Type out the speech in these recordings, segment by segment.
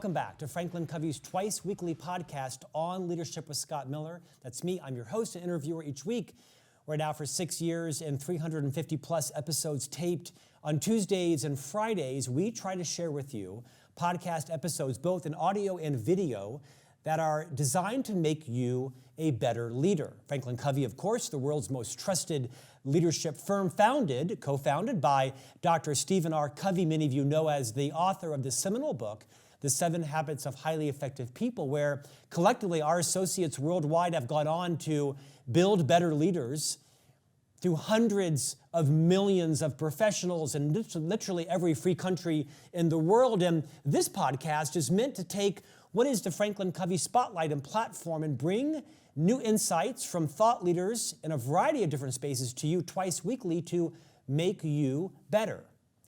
welcome back to Franklin Covey's twice weekly podcast on Leadership with Scott Miller. That's me. I'm your host and interviewer each week. We're now for 6 years and 350 plus episodes taped. On Tuesdays and Fridays, we try to share with you podcast episodes, both in audio and video, that are designed to make you a better leader. Franklin Covey, of course, the world's most trusted leadership firm, co-founded by Dr. Stephen R. Covey, many of you know as the author of the seminal book, The 7 Habits of Highly Effective People, where collectively our associates worldwide have gone on to build better leaders through hundreds of millions of professionals in literally every free country in the world. And this podcast is meant to take what is the Franklin Covey spotlight and platform and bring new insights from thought leaders in a variety of different spaces to you twice weekly to make you better.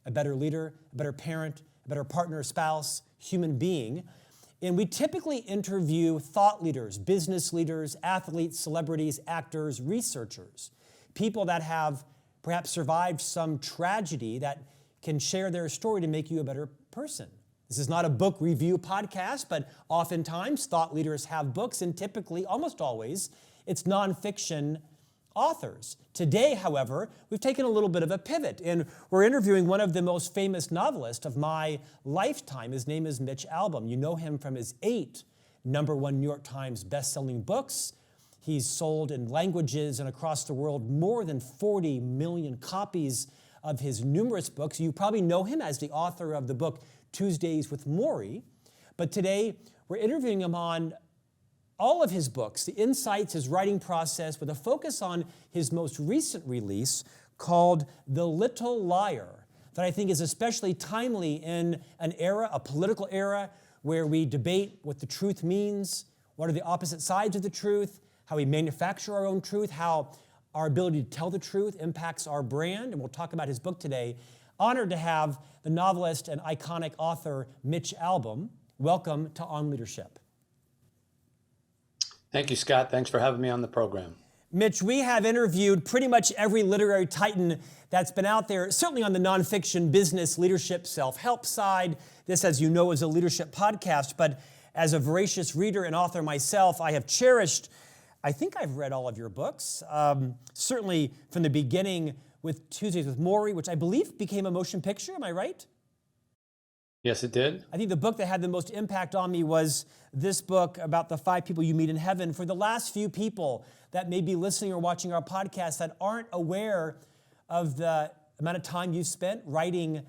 A better leader, a better parent, a better partner, spouse, human being. And we typically interview thought leaders, business leaders, athletes, celebrities, actors, researchers, people that have perhaps survived some tragedy that can share their story to make you a better person. This is not a book review podcast, but oftentimes thought leaders have books, and typically, almost always, it's nonfiction authors. Today, however, we've taken a little bit of a pivot, and we're interviewing one of the most famous novelists of my lifetime. His name is Mitch Albom. You know him from his 8 #1 New York Times best-selling books. He's sold in languages and across the world more than 40 million copies of his numerous books. You probably know him as the author of the book Tuesdays with Morrie, but today we're interviewing him on all of his books, the insights, his writing process, with a focus on his most recent release called The Little Liar, that I think is especially timely in an era, a political era, where we debate what the truth means, what are the opposite sides of the truth, how we manufacture our own truth, how our ability to tell the truth impacts our brand, and we'll talk about his book today. Honored to have the novelist and iconic author Mitch Albom. Welcome to On Leadership. Thank you, Scott. Thanks for having me on the program. Mitch, we have interviewed pretty much every literary titan that's been out there, certainly on the nonfiction, business, leadership, self-help side. This, as you know, is a leadership podcast, but as a voracious reader and author myself, I have cherished, I think I've read all of your books, certainly from the beginning with Tuesdays with Morrie, which I believe became a motion picture, am I right? Yes, it did. I think the book that had the most impact on me was this book about the 5 people you meet in heaven. For the last few people that may be listening or watching our podcast that aren't aware of the amount of time you've spent writing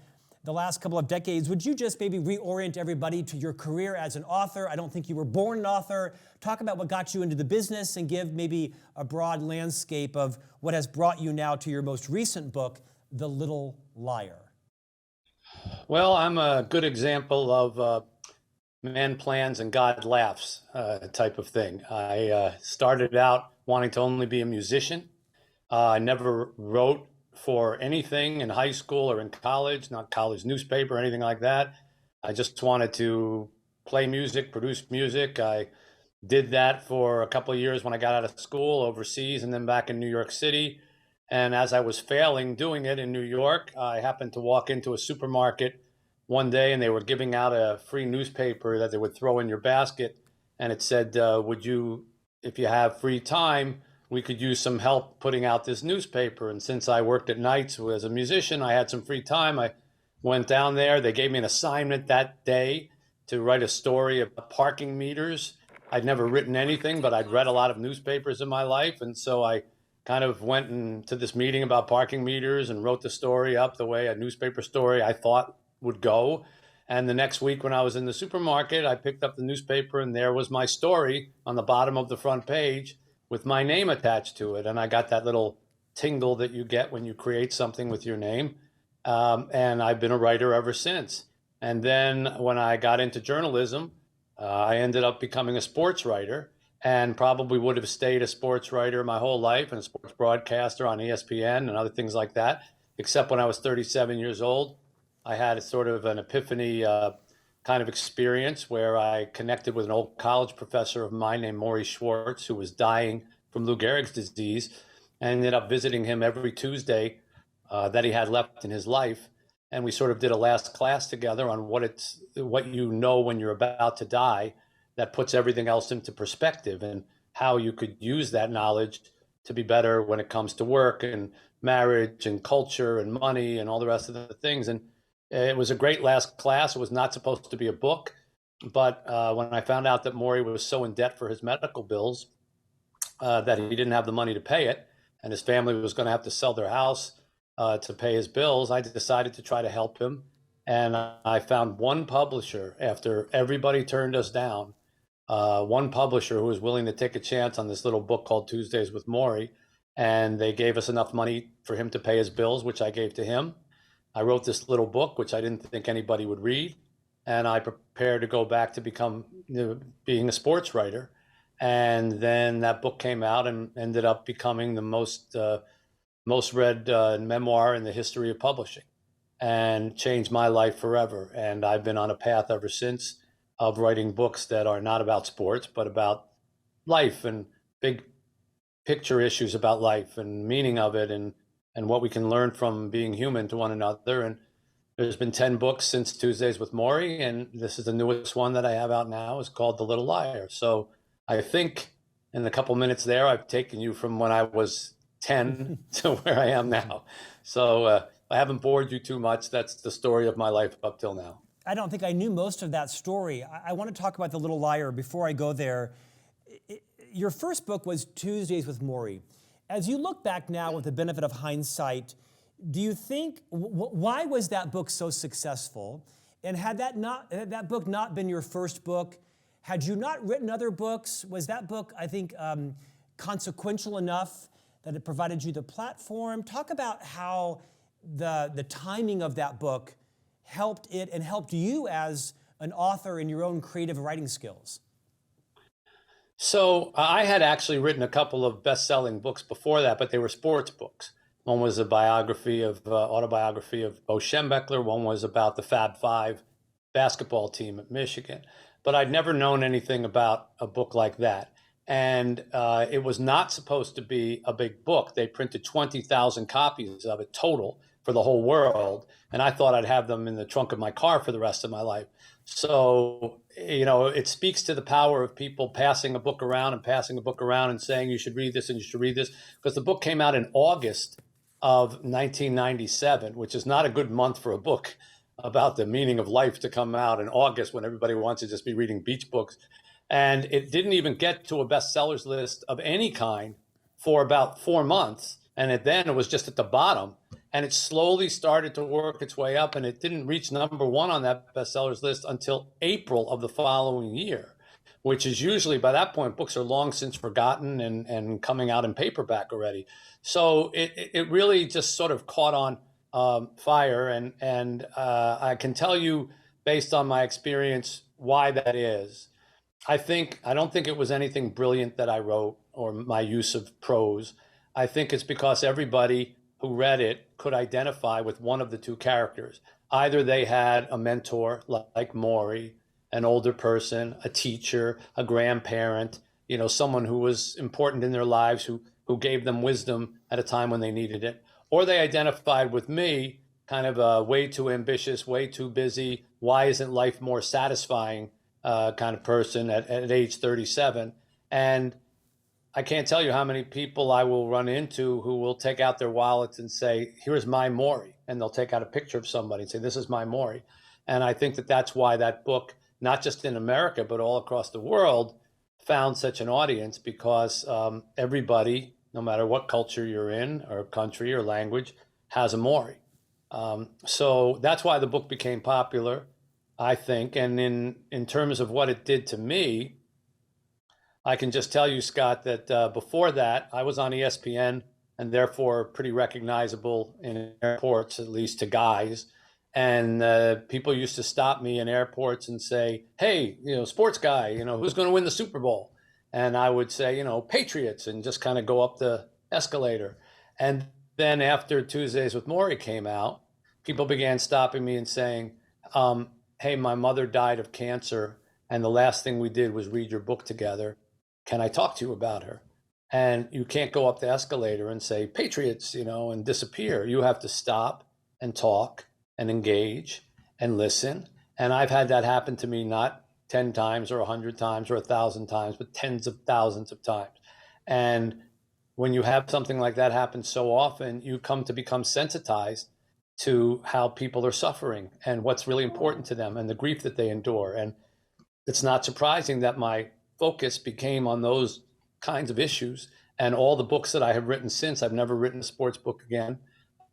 the last couple of decades, would you just maybe reorient everybody to your career as an author? I don't think you were born an author. Talk about what got you into the business and give maybe a broad landscape of what has brought you now to your most recent book, The Little Liar. Well, I'm a good example of man plans and God laughs type of thing. I started out wanting to only be a musician. I never wrote for anything in high school or in college, not college newspaper or anything like that. I just wanted to play music, produce music. I did that for a couple of years when I got out of school overseas and then back in New York City. And as I was failing doing it in New York, I happened to walk into a supermarket one day and they were giving out a free newspaper that they would throw in your basket. And it said, would you, if you have free time, we could use some help putting out this newspaper. And since I worked at nights as a musician, I had some free time. I went down there. They gave me an assignment that day to write a story about parking meters. I'd never written anything, but I'd read a lot of newspapers in my life. And so I kind of went into this meeting about parking meters and wrote the story up the way a newspaper story I thought would go. And the next week when I was in the supermarket, I picked up the newspaper and there was my story on the bottom of the front page with my name attached to it. And I got that little tingle that you get when you create something with your name. And I've been a writer ever since. And then when I got into journalism, I ended up becoming a sports writer and probably would have stayed a sports writer my whole life and a sports broadcaster on ESPN and other things like that. Except when I was 37 years old, I had a sort of an epiphany kind of experience where I connected with an old college professor of mine named Morrie Schwartz, who was dying from Lou Gehrig's disease, and ended up visiting him every Tuesday that he had left in his life. and we sort of did a last class together on what you know when you're about to die that puts everything else into perspective, and how you could use that knowledge to be better when it comes to work and marriage and culture and money and all the rest of the things. And it was a great last class. It was not supposed to be a book, but when I found out that Morrie was so in debt for his medical bills that he didn't have the money to pay it, and his family was going to have to sell their house to pay his bills, I decided to try to help him. And I found one publisher after everybody turned us down, one publisher who was willing to take a chance on this little book called Tuesdays with Morrie. And they gave us enough money for him to pay his bills, which I gave to him. I wrote this little book, which I didn't think anybody would read. And I prepared to go back to being a sports writer. And then that book came out and ended up becoming the most read memoir in the history of publishing, and changed my life forever. And I've been on a path ever since of writing books that are not about sports, but about life and big picture issues about life and meaning of it, and what we can learn from being human to one another. And there's been 10 books since Tuesdays with Morrie, and this is the newest one that I have out now. It's called The Little Liar. So I think in a couple minutes there, I've taken you from when I was 10 to where I am now. So I haven't bored you too much. That's the story of my life up till now. I don't think I knew most of that story. I want to talk about The Little Liar. Before I go there, your first book was Tuesdays with Morrie. As you look back now with the benefit of hindsight, do you think, why was that book so successful? And had that book not been your first book, had you not written other books, was that book, I think, consequential enough that it provided you the platform? Talk about how the timing of that book helped it and helped you as an author in your own creative writing skills. So I had actually written a couple of best-selling books before that, but they were sports books. One was a autobiography of Bo Schembechler. One was about the Fab Five basketball team at Michigan. But I'd never known anything about a book like that. And it was not supposed to be a big book. They printed 20,000 copies of it total for the whole world. And I thought I'd have them in the trunk of my car for the rest of my life. So, it speaks to the power of people passing a book around and saying, you should read this and you should read this. Because the book came out in August of 1997, which is not a good month for a book about the meaning of life to come out in August when everybody wants to just be reading beach books. And it didn't even get to a bestsellers list of any kind for about 4 months. And then it was just at the bottom. And it slowly started to work its way up. And it didn't reach number one on that bestsellers list until April of the following year, which is usually, by that point, books are long since forgotten and coming out in paperback already. So it really just sort of caught on fire. And I can tell you, based on my experience, why that is. I don't think it was anything brilliant that I wrote or my use of prose. I think it's because everybody who read it could identify with one of the two characters. Either they had a mentor like Morrie, an older person, a teacher, a grandparent, someone who was important in their lives, who gave them wisdom at a time when they needed it. Or they identified with me, kind of way too ambitious, way too busy. Why isn't life more satisfying? Kind of person at age 37. And I can't tell you how many people I will run into who will take out their wallets and say, here's my Morrie. And they'll take out a picture of somebody and say, this is my Morrie. And I think that that's why that book, not just in America, but all across the world, found such an audience, because everybody, no matter what culture you're in or country or language, has a Morrie. So that's why the book became popular, I think. And in terms of what it did to me, I can just tell you, Scott, that before that, I was on ESPN and therefore pretty recognizable in airports, at least to guys. And people used to stop me in airports and say, hey, sports guy, who's going to win the Super Bowl? And I would say, Patriots, and just kind of go up the escalator. And then after Tuesdays with Morrie came out, people began stopping me and saying, hey, my mother died of cancer, and the last thing we did was read your book together. Can I talk to you about her? And you can't go up the escalator and say, Patriots, and disappear. You have to stop and talk and engage and listen. And I've had that happen to me not 10 times or 100 times or 1,000 times, but tens of thousands of times. And when you have something like that happen so often, you come to become sensitized to how people are suffering and what's really important to them and the grief that they endure. And it's not surprising that my focus became on those kinds of issues. And all the books that I have written since, I've never written a sports book again.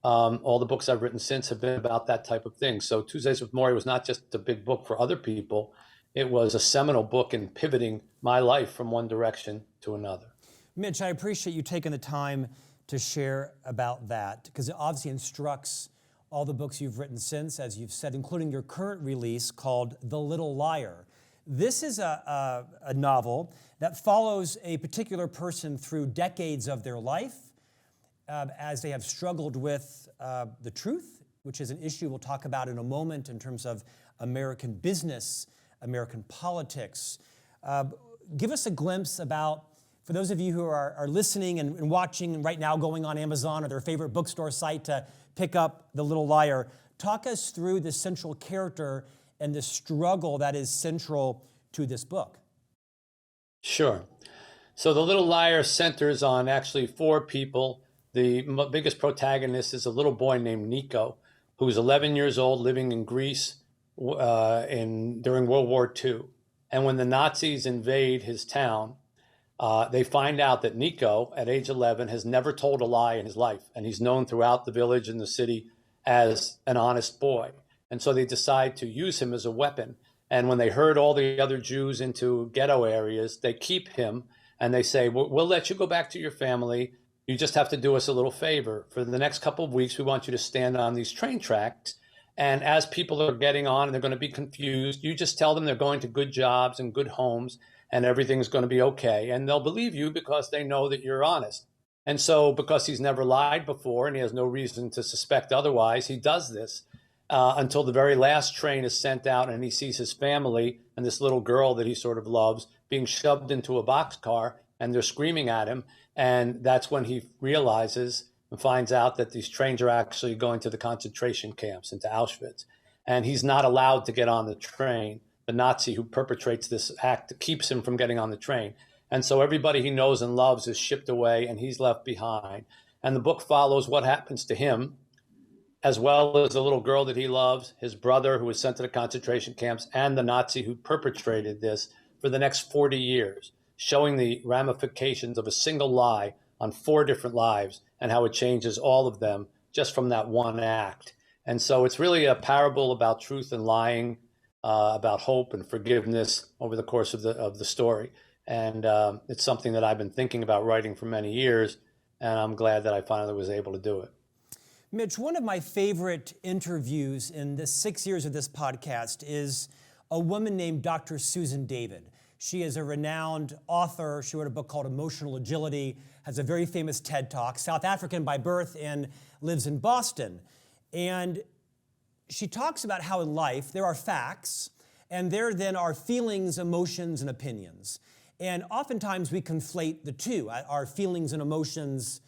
All the books I've written since have been about that type of thing. So Tuesdays with Morrie was not just a big book for other people. It was a seminal book in pivoting my life from one direction to another. Mitch, I appreciate you taking the time to share about that, because it obviously instructs all the books you've written since, as you've said, including your current release called The Little Liar. This is a novel that follows a particular person through decades of their life as they have struggled with the truth, which is an issue we'll talk about in a moment in terms of American business, American politics. Give us a glimpse about, for those of you who are listening and watching right now, going on Amazon or their favorite bookstore site to pick up The Little Liar, talk us through the central character and the struggle that is central to this book. Sure. So The Little Liar centers on actually four people. The biggest protagonist is a little boy named Nico, who's 11 years old, living in Greece during World War II. And when the Nazis invade his town, they find out that Nico, at age 11, has never told a lie in his life. And he's known throughout the village and the city as an honest boy. And so they decide to use him as a weapon. And when they herd all the other Jews into ghetto areas, they keep him and they say, we'll let you go back to your family. You just have to do us a little favor. For the next couple of weeks, we want you to stand on these train tracks. And as people are getting on and they're going to be confused, you just tell them they're going to good jobs and good homes and everything's going to be okay. And they'll believe you because they know that you're honest. And so because he's never lied before and he has no reason to suspect otherwise, he does this until the very last train is sent out and he sees his family and this little girl that he sort of loves being shoved into a boxcar and they're screaming at him. And that's when he realizes and finds out that these trains are actually going to the concentration camps, into Auschwitz. And he's not allowed to get on the train. The Nazi who perpetrates this act keeps him from getting on the train. And so everybody he knows and loves is shipped away and he's left behind. And the book follows what happens to him, as well as the little girl that he loves, his brother who was sent to the concentration camps, and the Nazi who perpetrated this for the next 40 years, showing the ramifications of a single lie on four different lives and how it changes all of them just from that one act. And so it's really a parable about truth and lying, about hope and forgiveness over the course of the story. And it's something that I've been thinking about writing for many years, and I'm glad that I finally was able to do it. Mitch, one of my favorite interviews in the 6 years of this podcast is a woman named Dr. Susan David. She is a renowned author. She wrote a book called Emotional Agility, has a very famous TED Talk, South African by birth and lives in Boston. And she talks about how in life there are facts and there then are feelings, emotions, and opinions. And oftentimes we conflate the two. Our feelings and emotions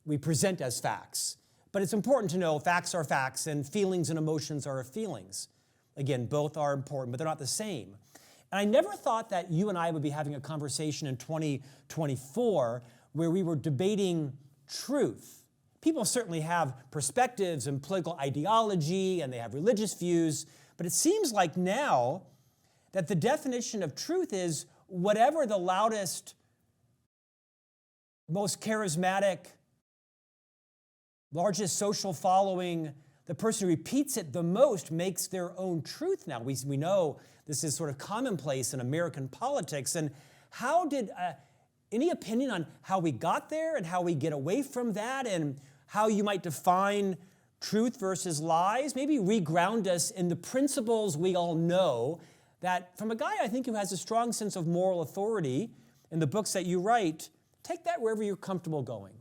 we present as facts. But it's important to know facts are facts and feelings and emotions are feelings. Again, both are important, but they're not the same. And I never thought that you and I would be having a conversation in 2024 where we were debating truth. People certainly have perspectives and political ideology and they have religious views, but it seems like now that the definition of truth is whatever the loudest, most charismatic, largest social following, the person who repeats it the most makes their own truth now. We know this is sort of commonplace in American politics. And how did, any opinion on how we got there and how we get away from that and how you might define truth versus lies? Maybe reground us in the principles we all know that from a guy I think who has a strong sense of moral authority in the books that you write. Take that wherever you're comfortable going.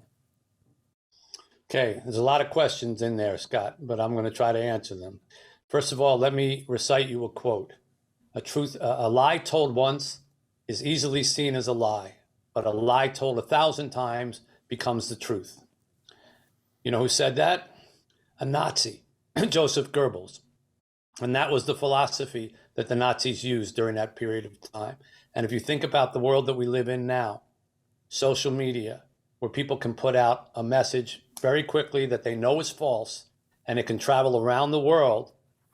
Okay, there's a lot of questions in there, Scott, but I'm going to try to answer them. First of all, let me recite you a quote. A lie told once is easily seen as a lie, but a lie told 1,000 times becomes the truth. You know who said that? A Nazi. Joseph Goebbels. And that was the philosophy that the Nazis used during that period of time. And if you think about the world that we live in now, social media, where people can put out a message very quickly that they know is false, and it can travel around the world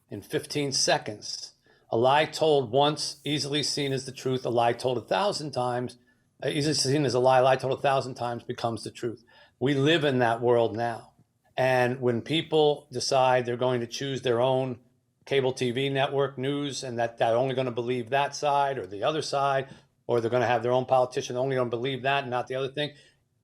in 15 seconds. A lie told once, easily seen as the truth. A lie told 1,000 times, easily seen as a lie told 1,000 times becomes the truth. We live in that world now. And when people decide they're going to choose their own cable TV network news, and that they're only going to believe that side or the other side, or they're going to have their own politician only going to believe that and not the other thing,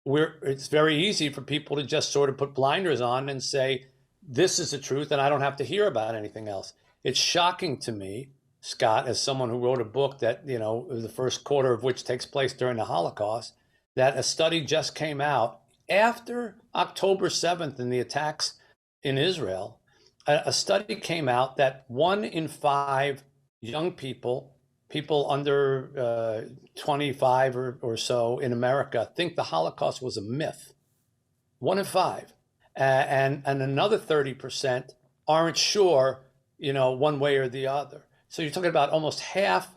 it's very easy for people to just sort of put blinders on and say, this is the truth and I don't have to hear about anything else. It's shocking to me, Scott, as someone who wrote a book that, the first quarter of which takes place during the Holocaust, that a study just came out after October 7th and the attacks in Israel. A study came out that 1 in 5 young people under 25 or so in America think the Holocaust was a myth. 1 in 5. And another 30% aren't sure, one way or the other. So you're talking about almost half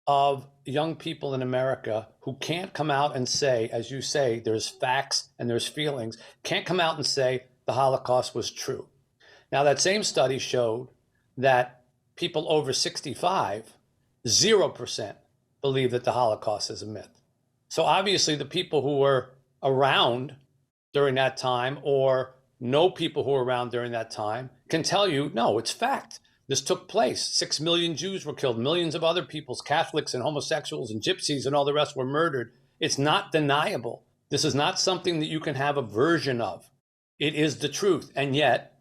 of young people in America who can't come out and say, as you say, there's facts and there's feelings, can't come out and say the Holocaust was true. Now, that same study showed that people over 65, 0% believe that the Holocaust is a myth. So obviously the people who were around during that time or know people who were around during that time can tell you, no, it's fact. This took place. 6 million Jews were killed. Millions of other peoples, Catholics and homosexuals and gypsies and all the rest were murdered. It's not deniable. This is not something that you can have a version of. It is the truth. And yet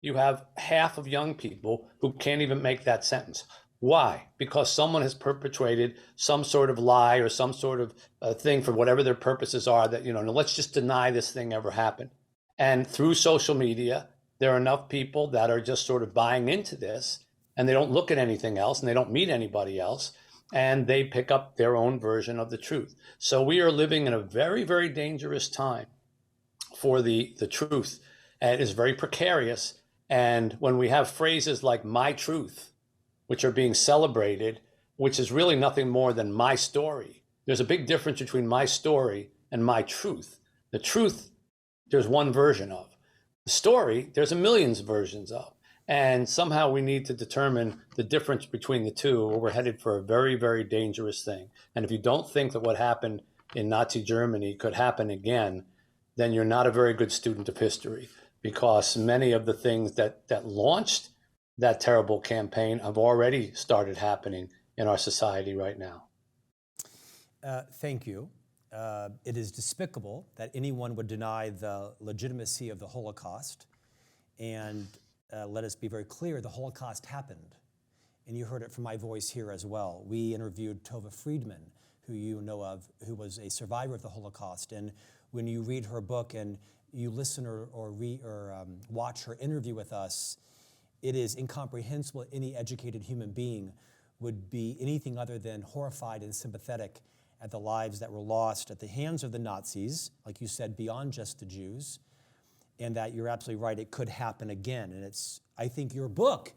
you have half of young people who can't even make that sentence. Why? Because someone has perpetrated some sort of lie or some sort of thing for whatever their purposes are that, let's just deny this thing ever happened. And through social media, there are enough people that are just sort of buying into this, and they don't look at anything else and they don't meet anybody else, and they pick up their own version of the truth. So we are living in a very, very dangerous time for the truth. And it is very precarious. And when we have phrases like my truth, which are being celebrated, which is really nothing more than my story. There's a big difference between my story and my truth. The truth, there's one version of. The story, there's a millions versions of. And somehow we need to determine the difference between the two, or we're headed for a very, very dangerous thing. And if you don't think that what happened in Nazi Germany could happen again, then you're not a very good student of history, because many of the things that launched that terrible campaign have already started happening in our society right now. Thank you. It is despicable that anyone would deny the legitimacy of the Holocaust. And let us be very clear, the Holocaust happened. And you heard it from my voice here as well. We interviewed Tova Friedman, who you know of, who was a survivor of the Holocaust. And when you read her book and you listen or watch her interview with us, it is incomprehensible any educated human being would be anything other than horrified and sympathetic at the lives that were lost at the hands of the Nazis, like you said, beyond just the Jews, and that you're absolutely right, it could happen again. And I think your book,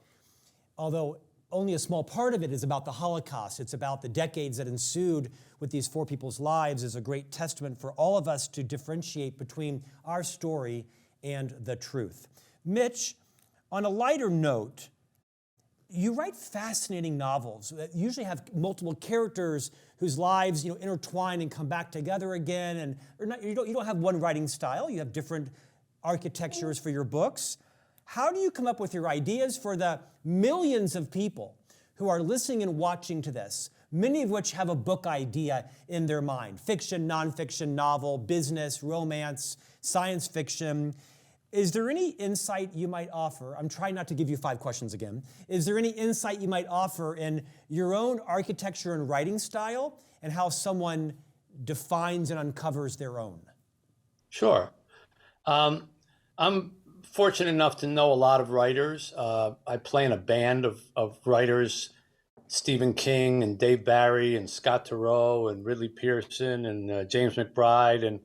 although only a small part of it is about the Holocaust, it's about the decades that ensued with these 4 people's lives, is a great testament for all of us to differentiate between our story and the truth. Mitch, on a lighter note, you write fascinating novels that usually have multiple characters whose lives, intertwine and come back together again. And you don't have one writing style. You have different architectures for your books. How do you come up with your ideas for the millions of people who are listening and watching to this, many of which have a book idea in their mind? Fiction, nonfiction, novel, business, romance, science fiction. Is there any insight you might offer? I'm trying not to give you 5 questions again. Is there any insight you might offer in your own architecture and writing style and how someone defines and uncovers their own? Sure. I'm fortunate enough to know a lot of writers. I play in a band of writers, Stephen King and Dave Barry and Scott Turow and Ridley Pearson and James McBride and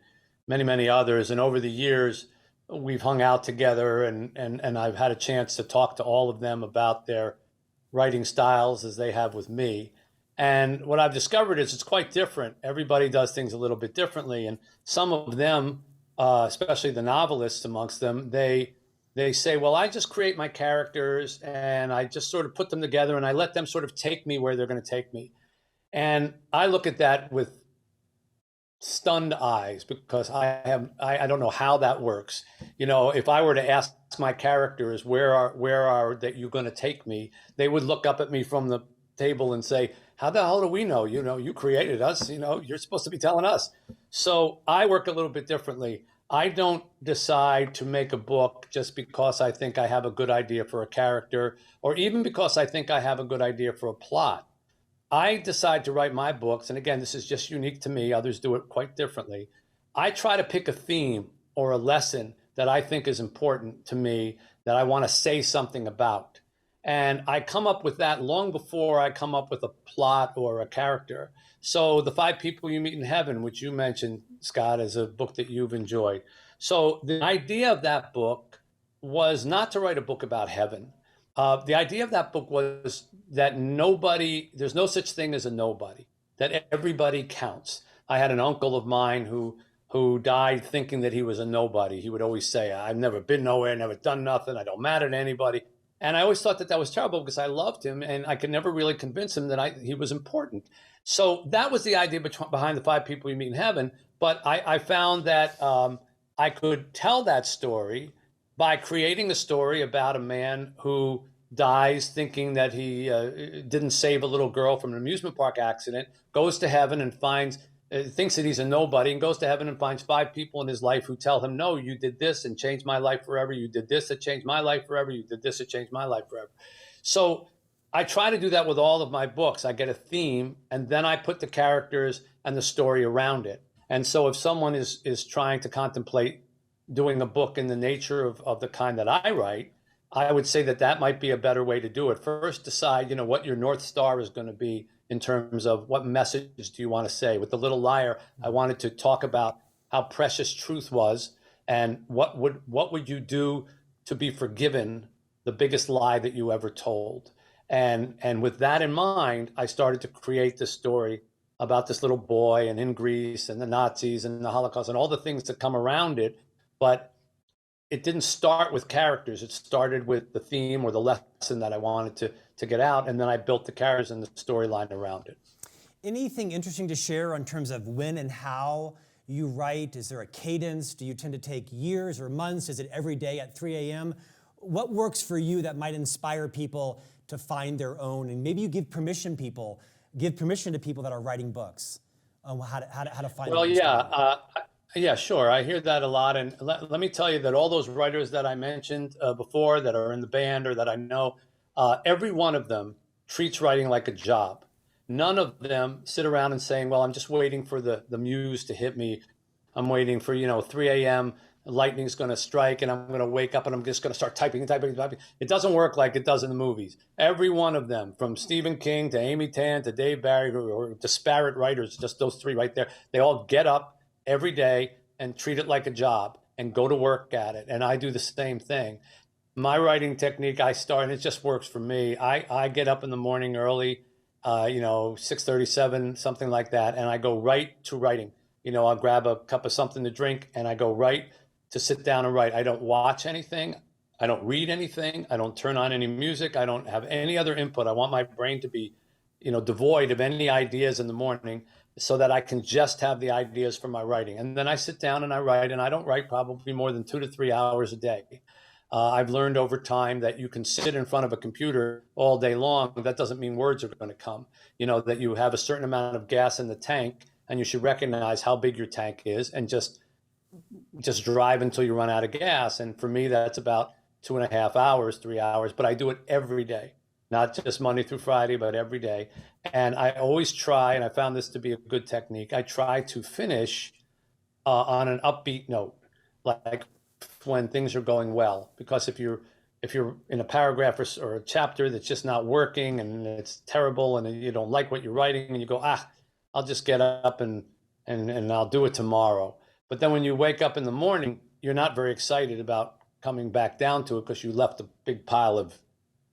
many, many others. And over the years, we've hung out together, and I've had a chance to talk to all of them about their writing styles as they have with me. And what I've discovered is it's quite different. Everybody does things a little bit differently, and some of them, especially the novelists amongst them, they say, well, I just create my characters and I just sort of put them together and I let them sort of take me where they're going to take me. And I look at that with stunned eyes because I don't know how that works. If I were to ask my characters where are that you're going to take me, they would look up at me from the table and say, how the hell do we know? You created us, you're supposed to be telling us. So I work a little bit differently. I don't decide to make a book just because I think I have a good idea for a character, or even because I think I have a good idea for a plot. I decide to write my books, and again, this is just unique to me. Others do it quite differently. I try to pick a theme or a lesson that I think is important to me, that I want to say something about. And I come up with that long before I come up with a plot or a character. So The Five People You Meet in Heaven, which you mentioned, Scott, is a book that you've enjoyed. So the idea of that book was not to write a book about heaven. The idea of that book was that there's no such thing as a nobody, that everybody counts. I had an uncle of mine who died thinking that he was a nobody. He would always say, I've never been nowhere, never done nothing, I don't matter to anybody. And I always thought that was terrible because I loved him and I could never really convince him that he was important. So that was the idea behind The Five People You Meet in Heaven. But I found that I could tell that story by creating a story about a man who dies thinking that he didn't save a little girl from an amusement park accident, goes to heaven and thinks that he's a nobody, and goes to heaven and finds five people in his life who tell him, no, you did this and changed my life forever. You did this that changed my life forever. You did this that changed my life forever. So I try to do that with all of my books. I get a theme, and then I put the characters and the story around it. And so if someone is trying to contemplate doing a book in the nature of the kind that I write, I would say that might be a better way to do it. First, decide, what your North Star is going to be in terms of what message do you want to say. With The Little Liar, I wanted to talk about how precious truth was and what would you do to be forgiven the biggest lie that you ever told. And with that in mind, I started to create this story about this little boy and in Greece and the Nazis and the Holocaust and all the things that come around it. But it didn't start with characters. It started with the theme or the lesson that I wanted to get out, and then I built the characters and the storyline around it. Anything interesting to share in terms of when and how you write? Is there a cadence? Do you tend to take years or months? Is it every day at 3 a.m.? What works for you that might inspire people to find their own? And maybe you give permission to people that are writing books on how to find Well, their own yeah. Yeah, sure. I hear that a lot. And let me tell you that all those writers that I mentioned before that are in the band or that I know, every one of them treats writing like a job. None of them sit around and saying, well, I'm just waiting for the muse to hit me. I'm waiting for, 3 a.m. lightning's going to strike and I'm going to wake up and I'm just going to start typing. It doesn't work like it does in the movies. Every one of them, from Stephen King to Amy Tan to Dave Barry, or disparate writers, just those three right there, they all get up every day and treat it like a job and go to work at it. And I do the same thing. My writing technique, and it just works for me. I get up in the morning early, 6:37, something like that. And I go right to writing. I'll grab a cup of something to drink and I go right to sit down and write. I don't watch anything. I don't read anything. I don't turn on any music. I don't have any other input. I want my brain to be, devoid of any ideas in the morning, so that I can just have the ideas for my writing. And then I sit down and I write, and I don't write probably more than 2 to 3 hours a day. I've learned over time that you can sit in front of a computer all day long. That doesn't mean words are going to come. That you have a certain amount of gas in the tank, and you should recognize how big your tank is and just drive until you run out of gas. And for me, that's about 2.5 hours, 3 hours, but I do it every day. Not just Monday through Friday, but every day. And I always try, and I found this to be a good technique, I try to finish on an upbeat note, like when things are going well. Because if you're in a paragraph or a chapter that's just not working and it's terrible and you don't like what you're writing and you go, I'll just get up and I'll do it tomorrow. But then when you wake up in the morning, you're not very excited about coming back down to it because you left a big pile of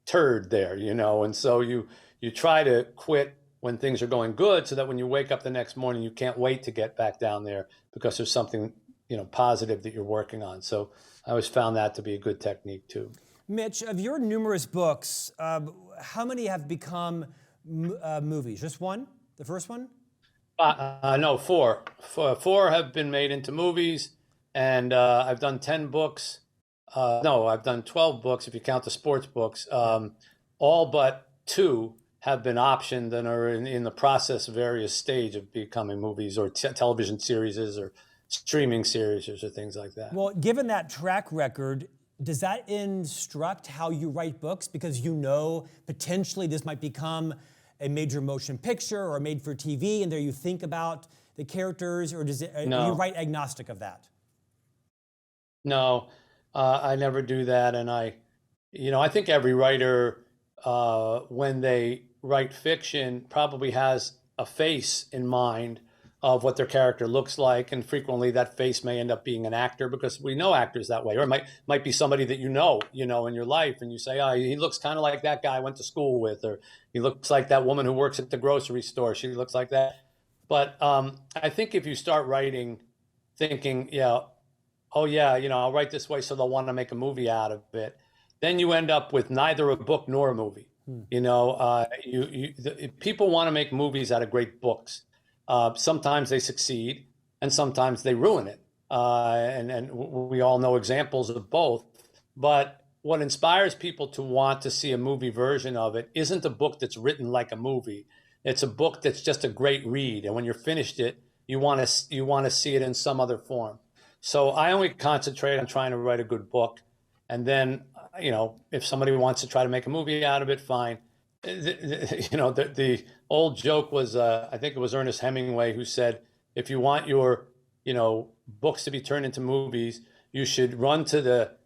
turd there, and so you try to quit when things are going good so that when you wake up the next morning, you can't wait to get back down there because there's something, positive that you're working on. So I always found that to be a good technique too. Mitch, of your numerous books, how many have become movies? Just one? The first one? No, four. Four have been made into movies, and I've done 10 books. No, I've done 12 books if you count the sports books. All but two have been optioned and are in the process of various stage of becoming movies or television series or streaming series or things like that. Well, given that track record, does that instruct how you write books? Because potentially this might become a major motion picture or made for TV, and there you think about the characters, or are you write agnostic of that? No, I never do that. And I think every writer, when they write fiction, probably has a face in mind of what their character looks like. And frequently that face may end up being an actor, because we know actors that way, or it might be somebody that in your life, and you say, oh, he looks kind of like that guy I went to school with, or he looks like that woman who works at the grocery store. She looks like that. But I think if you start writing thinking, oh yeah, I'll write this way so they'll want to make a movie out of it, then you end up with neither a book nor a movie. People want to make movies out of great books. Sometimes they succeed, and sometimes they ruin it. And we all know examples of both. But what inspires people to want to see a movie version of it isn't a book that's written like a movie. It's a book that's just a great read. And when you're finished it, you want to see it in some other form. So I only concentrate on trying to write a good book. And then, if somebody wants to try to make a movie out of it, fine. The old joke was, I think it was Ernest Hemingway who said, if you want your, books to be turned into movies, you should run to the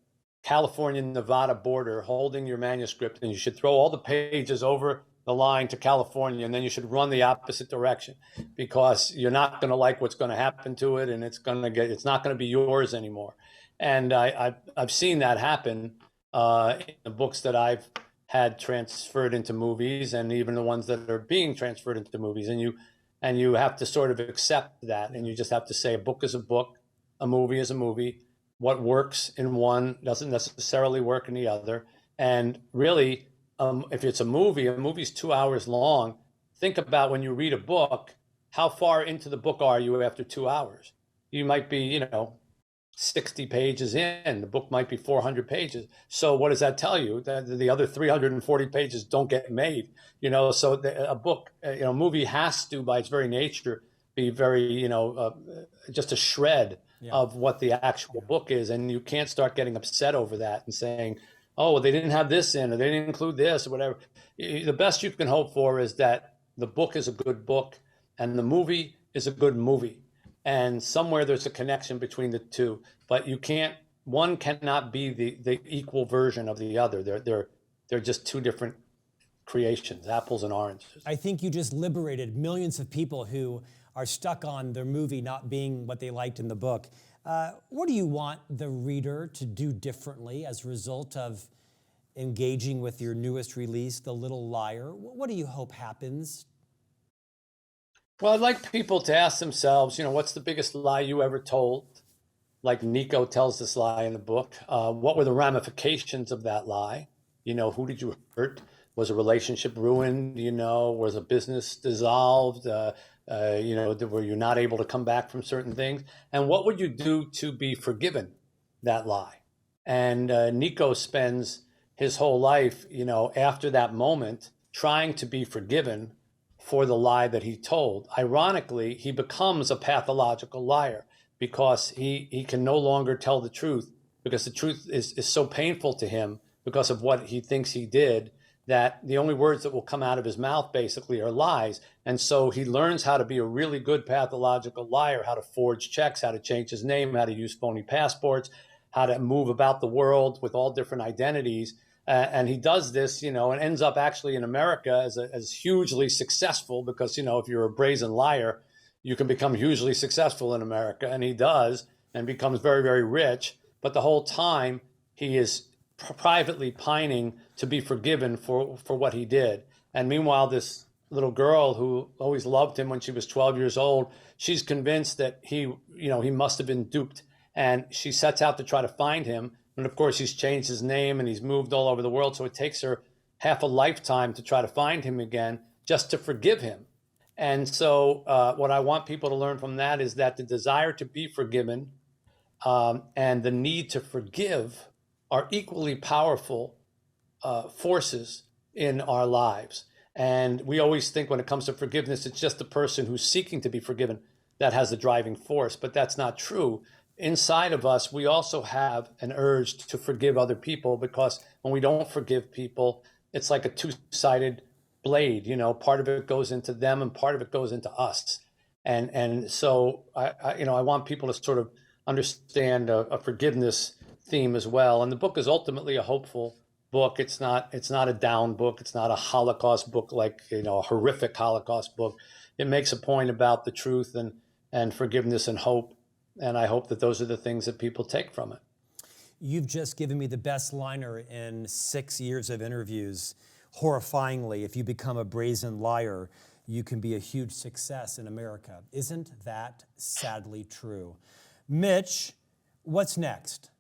California-Nevada border holding your manuscript, and you should throw all the pages over the line to California, and then you should run the opposite direction, because you're not going to like what's going to happen to it, and it's not going to be yours anymore. And I've seen that happen in the books that I've had transferred into movies, and even the ones that are being transferred into movies. And you have to sort of accept that, and you just have to say a book is a book, a movie is a movie. What works in one doesn't necessarily work in the other. And really, if it's a movie's 2 hours long. Think about when you read a book, how far into the book are you after 2 hours? You might be, 60 pages in. The book might be 400 pages. So what does that tell you? That the other 340 pages don't get made. So a book, movie has to, by its very nature, be very, just a shred of what the actual book is. And you can't start getting upset over that and saying, oh, well, they didn't have this in, or they didn't include this, or whatever. The best you can hope for is that the book is a good book and the movie is a good movie. And somewhere there's a connection between the two, but one cannot be the equal version of the other. They're just two different creations, apples and oranges. I think you just liberated millions of people who are stuck on their movie not being what they liked in the book. What do you want the reader to do differently as a result of engaging with your newest release, The Little Liar? What do you hope happens? Well, I'd like people to ask themselves, what's the biggest lie you ever told? Like Nico tells this lie in the book. What were the ramifications of that lie? Who did you hurt? Was a relationship ruined? Was a business dissolved? Were you not able to come back from certain things? And what would you do to be forgiven that lie? And Nico spends his whole life, after that moment, trying to be forgiven for the lie that he told. Ironically, he becomes a pathological liar because he can no longer tell the truth, because the truth is so painful to him because of what he thinks he did, that the only words that will come out of his mouth basically are lies. And so he learns how to be a really good pathological liar, how to forge checks, how to change his name, how to use phony passports, how to move about the world with all different identities. And he does this, and ends up actually in America as hugely successful, because, if you're a brazen liar, you can become hugely successful in America. And he does. and becomes very, very rich. But the whole time he is privately pining to be forgiven for what he did. And meanwhile, this little girl who always loved him when she was 12 years old, she's convinced that he must have been duped. And she sets out to try to find him. And of course, he's changed his name and he's moved all over the world. So it takes her half a lifetime to try to find him again, just to forgive him. And so what I want people to learn from that is that the desire to be forgiven and the need to forgive are equally powerful forces in our lives. And we always think when it comes to forgiveness, it's just the person who's seeking to be forgiven that has the driving force, but that's not true. Inside of us, we also have an urge to forgive other people, because when we don't forgive people, it's like a two-sided blade. Part of it goes into them and part of it goes into us. And so I want people to sort of understand a forgiveness theme as well. And the book is ultimately a hopeful book. It's not a down book. It's not a Holocaust book, like a horrific Holocaust book. It makes a point about the truth and forgiveness and hope. And I hope that those are the things that people take from it. You've just given me the best liner in 6 years of interviews. Horrifyingly, if you become a brazen liar, you can be a huge success in America. Isn't that sadly true? Mitch, what's next?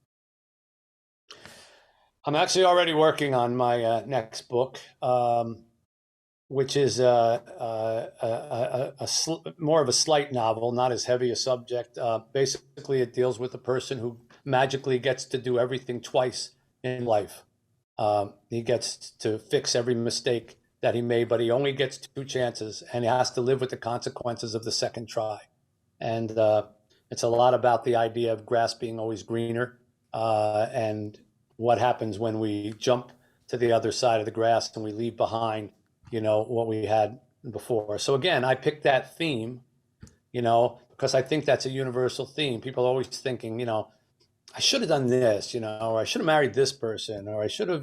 I'm actually already working on my next book, which is more of a slight novel, not as heavy a subject. Basically, it deals with a person who magically gets to do everything twice in life. He gets to fix every mistake that he made, but he only gets 2 chances, and he has to live with the consequences of the second try. And it's a lot about the idea of grass being always greener, and what happens when we jump to the other side of the grass and we leave behind, what we had before. So again, I picked that theme, because I think that's a universal theme. People are always thinking, I should have done this, or I should have married this person, or I should have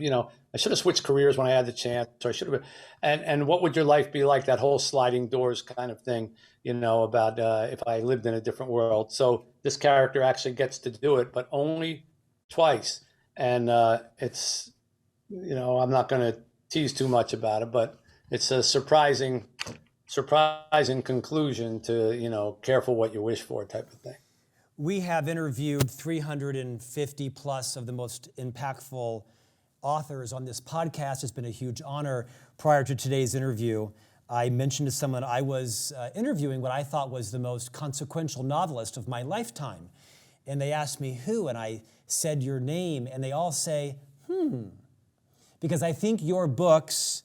switched careers when I had the chance, or I should have, and what would your life be like? That whole sliding doors kind of thing, about if I lived in a different world. So this character actually gets to do it, but only twice. And it's, I'm not going to tease too much about it, but it's a surprising conclusion to, careful what you wish for type of thing. We have interviewed 350 plus of the most impactful authors on this podcast. It's been a huge honor. Prior to today's interview, I mentioned to someone I was interviewing what I thought was the most consequential novelist of my lifetime. And they asked me who, and I said your name, and they all say, because I think your books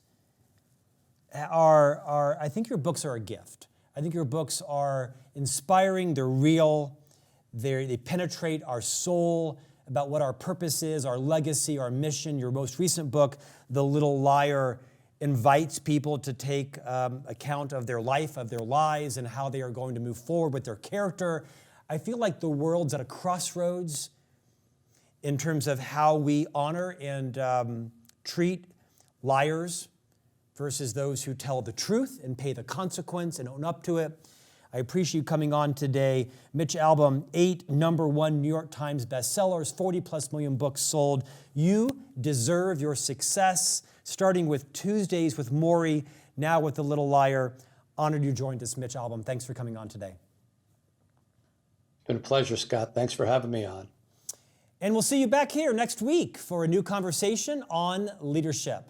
are a gift. I think your books are inspiring, they're real, they penetrate our soul about what our purpose is, our legacy, our mission. Your most recent book, The Little Liar, invites people to take account of their life, of their lives, and how they are going to move forward with their character. I feel like the world's at a crossroads in terms of how we honor and treat liars versus those who tell the truth and pay the consequence and own up to it. I appreciate you coming on today. Mitch Albom, 8 #1 New York Times bestsellers, 40+ million books sold. You deserve your success, starting with Tuesdays with Morrie, now with The Little Liar. Honored you joined us, Mitch Albom. Thanks for coming on today. It's been a pleasure, Scott. Thanks for having me on. And we'll see you back here next week for a new conversation on leadership.